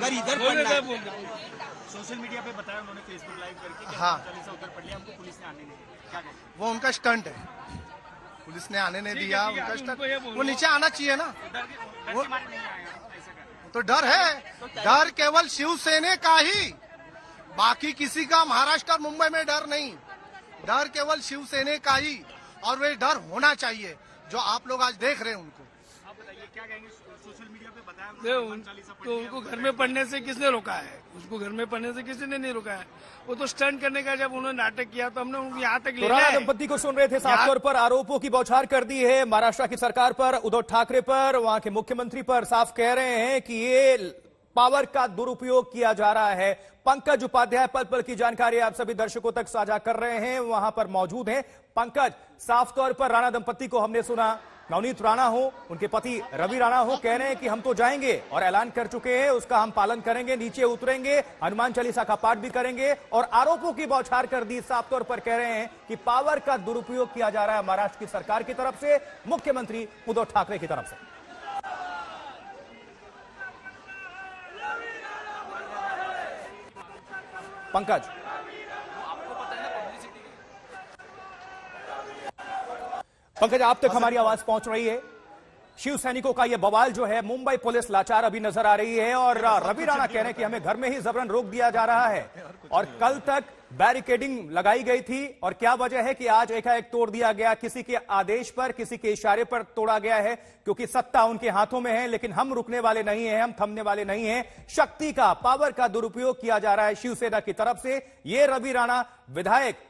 अगर इधर पढ़ना है। सोशल मीडिया पे बताया उन्होंने फेसबुक लाइव करके कि हाँ, चालीसा उधर पढ़ लिया, हमको पुलिस ने आने नहीं दिया, क्या कहें? वो उनका स्टंट है, पुलिस ने आने नहीं दिया, उनका स्टंट। वो नीचे आना चाहिए ना, वो तो डर है। डर केवल शिवसेना का ही, बाकी किसी का महाराष्ट्र और मुंबई में डर नहीं। डर केवल शिवसेना का ही, और वे डर होना चाहिए जो आप लोग आज देख रहे हैं उनको। आप बताइए क्या कहेंगे? सोशल मीडिया पे बताया तो उनको घर में पढ़ने से किसने रोका है? उसको घर में पढ़ने से किसी ने नहीं रोका है। वो तो स्टंट करने का जब उन्होंने नाटक किया तो हमने उनको यहाँ तक ले राणा दंपत्ति को सुन रहे थे, साफ तौर पर आरोपों की बौछार कर दी है महाराष्ट्र की सरकार पर, उद्धव ठाकरे पर, वहां के मुख्यमंत्री पर। साफ कह रहे हैं कि ये पावर का दुरुपयोग किया जा रहा है। पंकज उपाध्याय पल पल की जानकारी आप सभी दर्शकों तक साझा कर रहे हैं, वहां पर मौजूद हैं। पंकज, साफ तौर पर राणा दंपत्ति को हमने सुना, नवनीत राणा हो, उनके पति रवि राणा हो, कह रहे हैं कि हम तो जाएंगे और ऐलान कर चुके हैं, उसका हम पालन करेंगे, नीचे उतरेंगे, हनुमान चालीसा का पाठ भी करेंगे, और आरोपों की बौछार कर दी। साफ तौर पर कह रहे हैं कि पावर का दुरुपयोग किया जा रहा है महाराष्ट्र की सरकार की तरफ से, मुख्यमंत्री उद्धव ठाकरे की तरफ से। पंकज, पंकज आप तक हमारी आवाज पहुंच रही है? शिव सैनिकों का यह बवाल जो है, मुंबई पुलिस लाचार अभी नजर आ रही है, और रवि राणा कह रहे हैं कि हमें घर में ही जबरन रोक दिया जा रहा है, और कल तक बैरिकेडिंग लगाई गई थी, और क्या वजह है कि आज एकाएक तोड़ दिया गया? किसी के आदेश पर, किसी के इशारे पर तोड़ा गया है, क्योंकि सत्ता उनके हाथों में है। लेकिन हम रुकने वाले नहीं हैं, हम थमने वाले नहीं हैं। शक्ति का, पावर का दुरुपयोग किया जा रहा है शिवसेना की तरफ से, ये रवि राणा विधायक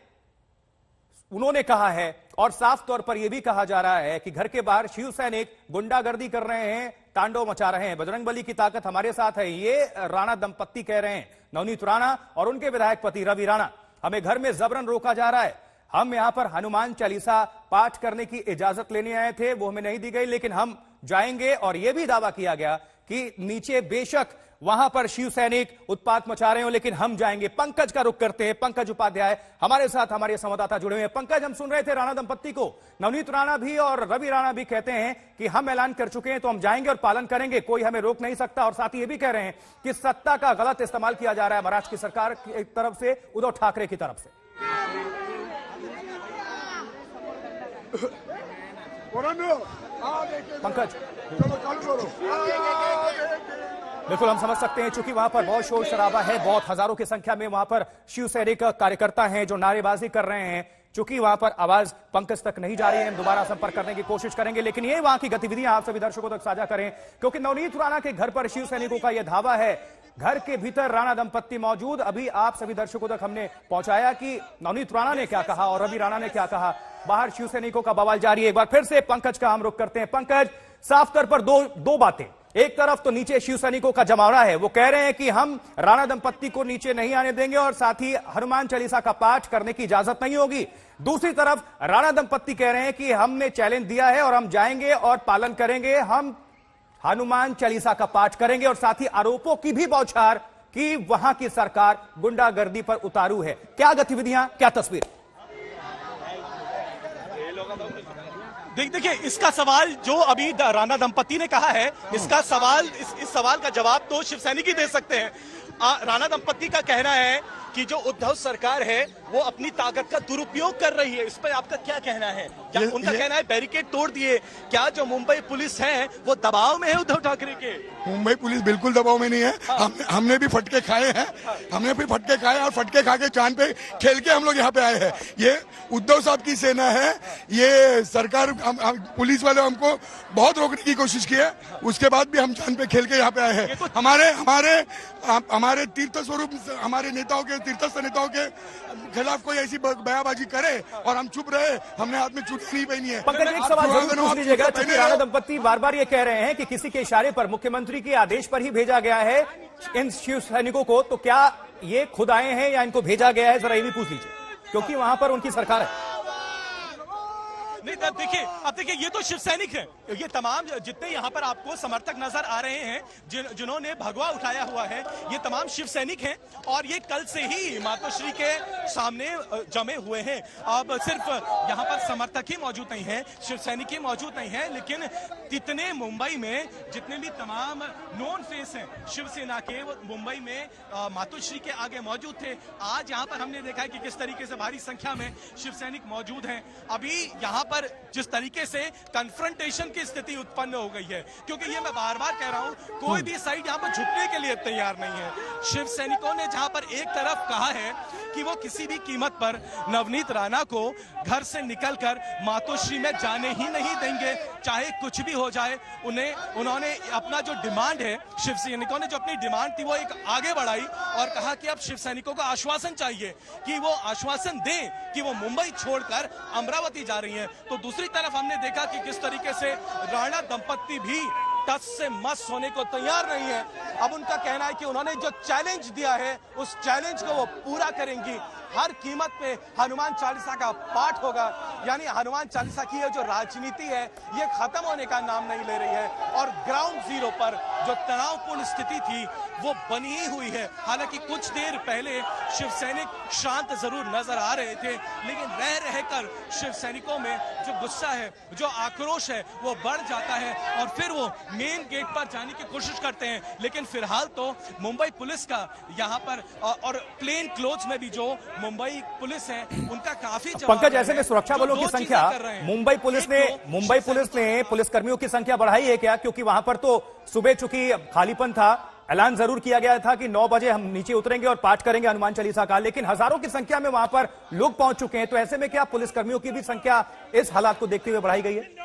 उन्होंने कहा है, और साफ तौर पर यह भी कहा जा रहा है कि घर के बाहर शिव सैनिक गुंडागर्दी कर रहे हैं, तांडव मचा रहे हैं, बजरंगबली की ताकत हमारे साथ है, ये राणा दंपत्ति कह रहे हैं, नवनीत राणा और उनके विधायक पति रवि राणा। हमें घर में जबरन रोका जा रहा है, हम यहां पर हनुमान चालीसा पाठ करने की इजाजत लेने आए थे, वो हमें नहीं दी गई, लेकिन हम जाएंगे। और यह भी दावा किया गया कि नीचे बेशक वहां पर शिव सैनिक उत्पात मचा रहे हो, लेकिन हम जाएंगे। पंकज का रुख करते हैं, पंकज उपाध्याय हमारे साथ, हमारे संवाददाता जुड़े हुए हैं। पंकज, हम सुन रहे थे राणा दंपत्ति को, नवनीत राणा भी और रवि राणा भी कहते हैं कि हम ऐलान कर चुके हैं तो हम जाएंगे और पालन करेंगे, कोई हमें रोक नहीं सकता। और साथ ही ये भी कह रहे हैं कि सत्ता का गलत इस्तेमाल किया जा रहा है महाराष्ट्र की सरकार की तरफ से, उद्धव ठाकरे की तरफ से। पंकज, बिल्कुल हम समझ सकते हैं, चूंकि वहां पर बहुत शोर शराबा है, बहुत हजारों की संख्या में वहां पर शिव सैनिक कार्यकर्ता हैं जो नारेबाजी कर रहे हैं। चूंकि वहां पर आवाज पंकज तक नहीं जा रही है, हम दोबारा संपर्क करने की कोशिश करेंगे, लेकिन ये वहां की गतिविधियां आप सभी दर्शकों तक साझा करें, क्योंकि नवनीत राणा के घर पर शिव सैनिकों का यह धावा है। घर के भीतर राणा दंपत्ति मौजूद, अभी आप सभी दर्शकों तक हमने पहुंचाया कि नवनीत राणा ने क्या कहा और रवि राणा ने क्या कहा। बाहर शिव सैनिकों का बवाल जारी है। एक बार फिर से पंकज का हम रुख करते हैं। पंकज, साफ तौर पर दो बातें, एक तरफ तो नीचे शिव सैनिकों का जमावड़ा है, वो कह रहे हैं कि हम राणा दंपत्ति को नीचे नहीं आने देंगे और साथ ही हनुमान चालीसा का पाठ करने की इजाजत नहीं होगी। दूसरी तरफ राणा दंपत्ति कह रहे हैं कि हमने चैलेंज दिया है और हम जाएंगे और पालन करेंगे, हम हनुमान चालीसा का पाठ करेंगे, और साथ ही आरोपों की भी बौछार कि वहां की सरकार गुंडागर्दी पर उतारू है। क्या गतिविधियां, क्या तस्वीर? देखिए, इसका सवाल जो अभी राणा दंपत्ति ने कहा है, इसका सवाल इस सवाल का जवाब तो शिव सैनिक ही दे सकते हैं। राणा दंपत्ति का कहना है कि जो उद्धव सरकार है वो अपनी ताकत का दुरुपयोग कर रही है। इस पर आपका क्या कहना है? क्या उनका कहना है बैरिकेड तोड़ दिए, क्या जो मुंबई पुलिस है वो दबाव में है उद्धव ठाकरे के? मुंबई पुलिस बिल्कुल दबाव में नहीं है। हमने भी फटके खाए हैं, हमने भी फटके खाए और फटके खा के चांद पे खेल के हम लोग यहाँ पे आए हैं। ये उद्धव साहब की सेना है, ये सरकार पुलिस वाले हमको बहुत रोकने की कोशिश की है, उसके बाद भी हम चांद पे खेल के यहाँ पे आए हैं। हमारे तीर्थ स्वरूप, हमारे नेताओं के, तीर्थस्थ नेताओं के खिलाफ कोई ऐसी बयाबाजी करे और हम चुप रहे, हमने हाथ में चुटकी नहीं पहनी है। पंकज, एक सवाल जरूर पूछ लीजिएगा, क्योंकि राणा दंपत्ति बार बार ये कह रहे हैं कि किसी के इशारे पर, मुख्यमंत्री के आदेश पर ही भेजा गया है इन शिव सैनिकों को, तो क्या ये खुद आए हैं या इनको भेजा गया है? जरा ये भी पूछ लीजिए, क्योंकि वहां पर उनकी सरकार है। अब देखिए ये तो शिव सैनिक है, ये तमाम जितने यहाँ पर आपको समर्थक नजर आ रहे हैं जिन्होंने भगवा उठाया हुआ है, ये तमाम शिव सैनिक हैं और ये कल से ही मातोश्री के सामने जमे हुए हैं। अब सिर्फ यहाँ पर समर्थक ही मौजूद नहीं है, शिव सैनिक ही मौजूद नहीं है, लेकिन कितने मुंबई में जितने भी तमाम नोन फेस हैं शिवसेना के, वो मुंबई में मातोश्री के आगे मौजूद थे। आज यहाँ पर हमने देखा है कि किस तरीके से भारी संख्या में शिव सैनिक मौजूद हैं। अभी यहाँ पर जिस तरीके से कन्फ्रंटेशन की स्थिति उत्पन्न हो गई है, क्योंकि ये मैं बार बार कह रहा हूँ, कोई भी साइड यहाँ पर झुकने के लिए तैयार नहीं है। शिव सैनिकों ने जहाँ पर एक तरफ कहा है कि वो किसी भी कीमत पर नवनीत राणा को घर से निकलकर मातोश्री में जाने ही नहीं देंगे, चाहे कुछ भी हो जाए। उन्होंने अपना जो डिमांड है, शिव सैनिकों ने जो अपनी डिमांड थी वो एक आगे बढ़ाई और कहा कि अब शिव सैनिकों को आश्वासन चाहिए कि वो आश्वासन दें कि वो मुंबई छोड़कर अमरावती जा रही हैं। तो दूसरी तरफ हमने देखा कि किस तरीके से राणा दंपत्ति भी टस से मस होने को तैयार नहीं है। अब उनका कहना है कि उन्होंने जो चैलेंज दिया है उस चैलेंज को वो पूरा करेंगी, हर कीमत पे हनुमान चालीसा का पाठ होगा। यानी हनुमान चालीसा की ये जो राजनीति है ये खत्म होने का नाम नहीं ले रही है और ग्राउंड जीरो पर जो तनावपूर्ण स्थिति थी वो बनी ही हुई है। हालांकि कुछ देर पहले शिव सैनिक शांत जरूर नजर आ रहे थे, लेकिन रह रहकर शिव सैनिकों में जो गुस्सा है, जो आक्रोश है, वो बढ़ जाता है और फिर वो मेन गेट पर जाने की कोशिश करते हैं। लेकिन फिलहाल तो मुंबई पुलिस का यहाँ पर और प्लेन क्लोथ्स में भी जो मुंबई पुलिस है उनका काफी पंकज, ऐसे में सुरक्षा बलों की संख्या मुंबई पुलिस ने पुलिसकर्मियों की संख्या बढ़ाई है क्या? क्योंकि वहां पर तो सुबह चूंकि खालीपन था, ऐलान जरूर किया गया था कि 9 बजे हम नीचे उतरेंगे और पाठ करेंगे हनुमान चालीसा का, लेकिन हजारों की संख्या में वहां पर लोग पहुंच चुके हैं। तो ऐसे में क्या पुलिसकर्मियों की भी संख्या इस हालात को देखते हुए बढ़ाई गई है?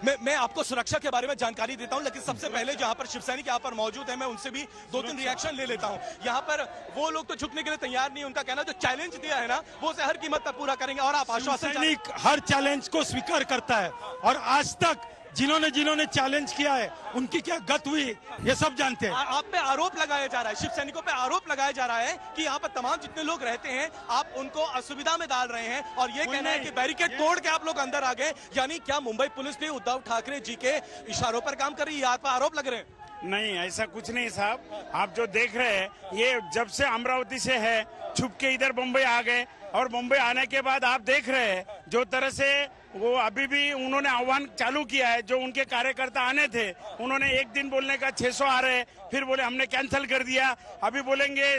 मैं आपको सुरक्षा के बारे में जानकारी देता हूं, लेकिन सबसे पहले जहां पर शिव सैनिक यहाँ पर मौजूद है मैं उनसे भी 2-3 रिएक्शन ले लेता हूं। यहाँ पर वो लोग तो झुकने के लिए तैयार नहीं, उनका कहना जो चैलेंज दिया है ना वो उसे हर कीमत पर पूरा करेंगे और आप आश्वासन। सैनिक हर चैलेंज को स्वीकार करता है और आज तक जिन्होंने चैलेंज किया है उनकी क्या गत हुई ये सब जानते हैं। आप पे आरोप लगाया जा रहा है, शिव सैनिकों पे आरोप लगाया जा रहा है कि यहाँ पर तमाम जितने लोग रहते हैं आप उनको असुविधा में डाल रहे हैं और ये कहना है कि बैरिकेड तोड़ के आप लोग अंदर आ गए। यानी क्या मुंबई पुलिस भी उद्धव ठाकरे जी के इशारों पर काम कर रही है? आप पर आरोप लग रहे हैं। नहीं, ऐसा कुछ नहीं साहब। आप जो देख रहे हैं ये जब से अमरावती से है छुप के इधर मुंबई आ गए और मुंबई आने के बाद आप देख रहे हैं जो तरह से वो अभी भी उन्होंने आह्वान चालू किया है। जो उनके कार्यकर्ता आने थे उन्होंने एक दिन बोलने का 600 आ रहे, फिर बोले हमने कैंसिल कर दिया, अभी बोलेंगे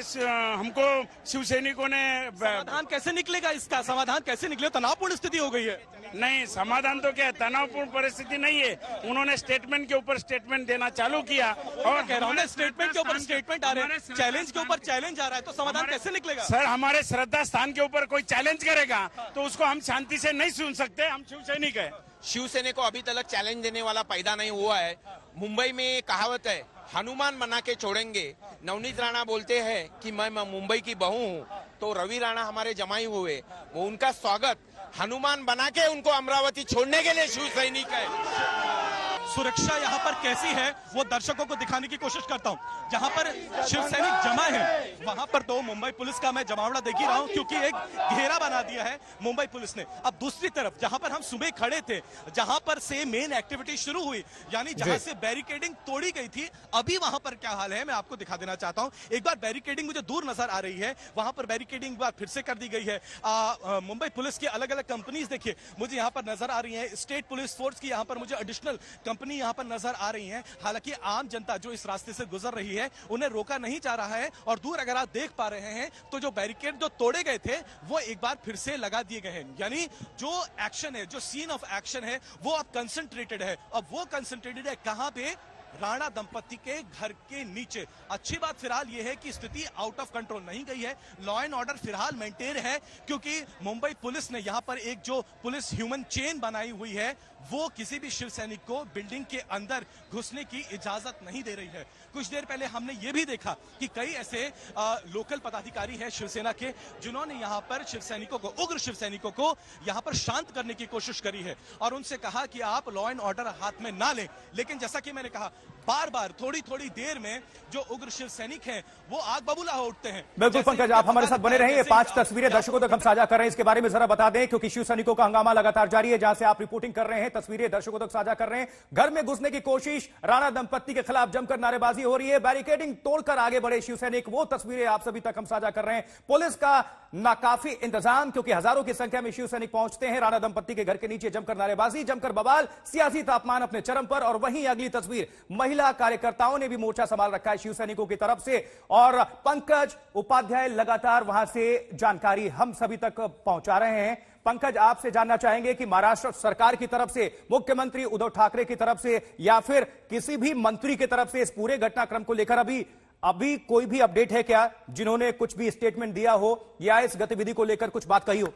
हमको शिव सैनिकों ने। समाधान कैसे निकलेगा इसका? समाधान कैसे निकले? तनावपूर्ण स्थिति हो गई है। नहीं, समाधान तो क्या है, तनावपूर्ण परिस्थिति नहीं है। उन्होंने स्टेटमेंट के ऊपर स्टेटमेंट देना चालू किया और कह रहा हूं स्टेटमेंट के ऊपर स्टेटमेंट आ रहे हैं, चैलेंज के ऊपर चैलेंज आ रहा है, तो समाधान कैसे निकलेगा? सर, हमारे श्रद्धा स्थान के ऊपर कोई चैलेंज करेगा तो उसको हम शांति से नहीं सुन सकते। हम शिव सैनिक है। शिवसेना को अभी तक चैलेंज देने वाला पैदा नहीं हुआ है। मुंबई में कहावत है, हनुमान बना के छोड़ेंगे। नवनीत राणा बोलते हैं कि मैं मुंबई की बहू हूँ, तो रवि राणा हमारे जमाई हुए, वो उनका स्वागत हनुमान बना के उनको अमरावती छोड़ने के लिए शिव सैनिक है। सुरक्षा यहाँ पर कैसी है वो दर्शकों को दिखाने की कोशिश करता हूँ। जहाँ पर शिव सैनिक जमा है वहां पर तो मुंबई पुलिस का मैं जमावड़ा देख ही रहा हूँ, क्योंकि एक घेरा बना दिया है मुंबई पुलिस ने। अब दूसरी तरफ जहाँ पर हम सुबह खड़े थे, जहाँ पर से मेन एक्टिविटी शुरू हुई, यानी जहाँ से बैरिकेडिंग तोड़ी गई थी, अभी वहां पर क्या हाल है मैं आपको दिखा देना चाहता हूँ। एक बार बैरिकेडिंग मुझे दूर नजर आ रही है, वहां पर बैरिकेडिंग बार फिर से कर दी गई है। मुंबई पुलिस की अलग अलग कंपनीज देखिए मुझे यहाँ पर नजर आ रही है। स्टेट पुलिस फोर्स की यहाँ पर मुझे एडिशनल कंपनी यहाँ पर नजर आ रही है। हालांकि आम जनता जो इस रास्ते से गुजर रही है उन्हें रोका नहीं जा रहा है और दूर अगर आप देख पा रहे हैं तो जो बैरिकेड जो तोड़े गए थे वो एक बार फिर से लगा दिए गए हैं। यानी जो एक्शन है, जो सीन ऑफ एक्शन है वो अब कंसंट्रेटेड है। अब वो कंसंट्रेटेड है कहां पे? राणा दंपत्ति के घर के नीचे। अच्छी बात फिलहाल यह है कि स्थिति आउट ऑफ कंट्रोल नहीं गई है, लॉ एंड ऑर्डर फिलहाल मेंटेन है, क्योंकि मुंबई पुलिस ने यहां पर एक जो पुलिस ह्यूमन चेन बनाई हुई है वो किसी भी शिव सैनिक को बिल्डिंग के अंदर घुसने की इजाजत नहीं दे रही है। कुछ देर पहले हमने ये भी देखा कि कई ऐसे लोकल पदाधिकारी हैं शिवसेना के जिन्होंने यहां पर शिव सैनिकों को, उग्र शिव सैनिकों को यहां पर शांत करने की कोशिश करी है और उनसे कहा कि आप लॉ एंड ऑर्डर हाथ में ना लें। लेकिन जैसा कि मैंने कहा बार बार थोड़ी थोड़ी देर में जो उग्र शिव सैनिक हैं वो आग बबूला हो उठते हैं। बिल्कुल पंकज, आप हमारे साथ बने रहिए। 5 तस्वीरें दर्शकों तक हम साझा कर रहे हैं, इसके बारे में जरा बता दें, क्योंकि शिव सैनिकों का हंगामा लगातार जारी है। जहां से आप रिपोर्टिंग कर रहे हैं, तस्वीरें दर्शकों तक साझा कर रहे हैं। घर में घुसने की कोशिश, राणा दंपत्ति के खिलाफ जमकर नारेबाजी हो रही है, बैरिकेडिंग तोड़कर आगे बढ़े शिव सैनिक, वो तस्वीरें आप सभी तक हम साझा कर रहे हैं। पुलिस का नाकाफी इंतजाम, क्योंकि हजारों की संख्या में शिव सैनिक पहुंचते हैं राणा दंपत्ति के घर के नीचे, जमकर नारेबाजी, जमकर बवाल, सियासी तापमान अपने चरम पर। और वहीं अगली तस्वीर, महिला कार्यकर्ताओं ने भी मोर्चा संभाल रखा है शिव सैनिकों की तरफ से, और पंकज उपाध्याय लगातार वहां से जानकारी हम सभी तक पहुंचा रहे हैं। पंकज, आपसे जानना चाहेंगे कि महाराष्ट्र सरकार की तरफ से, मुख्यमंत्री उद्धव ठाकरे की तरफ से, या फिर किसी भी मंत्री की तरफ से इस पूरे घटनाक्रम को लेकर अभी कोई भी अपडेट है क्या, जिन्होंने कुछ भी स्टेटमेंट दिया हो या इस गतिविधि को लेकर कुछ बात कही हो?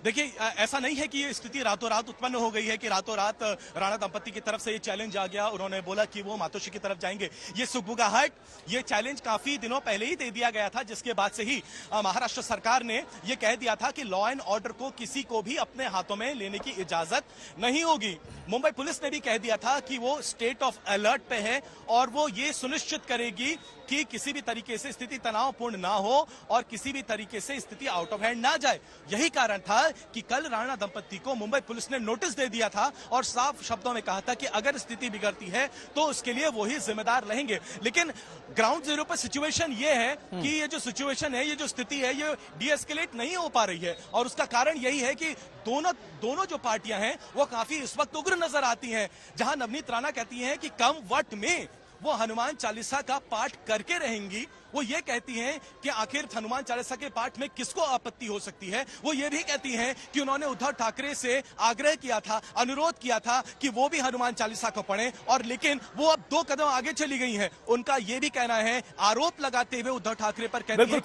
देखिए, ऐसा नहीं है कि ये स्थिति रातों रात उत्पन्न हो गई है कि रातों रात राणा दंपत्ति की तरफ से ये चैलेंज आ गया, उन्होंने बोला कि वो मातोश्री की तरफ जाएंगे। ये सुगबुगाहट, ये चैलेंज काफी दिनों पहले ही दे दिया गया था, जिसके बाद से ही महाराष्ट्र सरकार ने ये कह दिया था कि लॉ एंड ऑर्डर को किसी को भी अपने हाथों में लेने की इजाजत नहीं होगी। मुंबई पुलिस ने भी कह दिया था कि वो स्टेट ऑफ अलर्ट पे है और वो ये सुनिश्चित करेगी कि किसी भी तरीके से स्थिति तनावपूर्ण ना हो और किसी भी तरीके से स्थिति आउट ऑफ हैंड ना जाए। यही कारण था कि कल राणा दंपत्ति को मुंबई पुलिस ने नोटिस दे दिया था और साफ शब्दों में कहा था कि अगर स्थिति बिगड़ती है तो उसके लिए वो ही जिम्मेदार रहेंगे। लेकिन ग्राउंड जीरो पर सिचुएशन ये है कि ये जो सिचुएशन है, ये जो स्थिति है, ये डीएस्केलेट नहीं हो पा रही है और उसका कारण यही है कि दोनों जो पार्टियां हैं वो काफी इस वक्त उग्र नजर आती हैं। जहां नवनीत राणा कहती हैं कि कम वक्त में वो हनुमान चालीसा का पाठ करके रहेंगी, वो ये कहती हैं कि आखिर हनुमान चालीसा के पाठ में किसको आपत्ति हो सकती है। वो ये भी कहती हैं कि उन्होंने उद्धव ठाकरे से आग्रह किया था, अनुरोध किया था कि वो भी हनुमान चालीसा को पढ़ें, और लेकिन वो अब 2 कदम आगे चली गई हैं। उनका ये भी कहना है, आरोप लगाते हुए उद्धव ठाकरे पर कहती है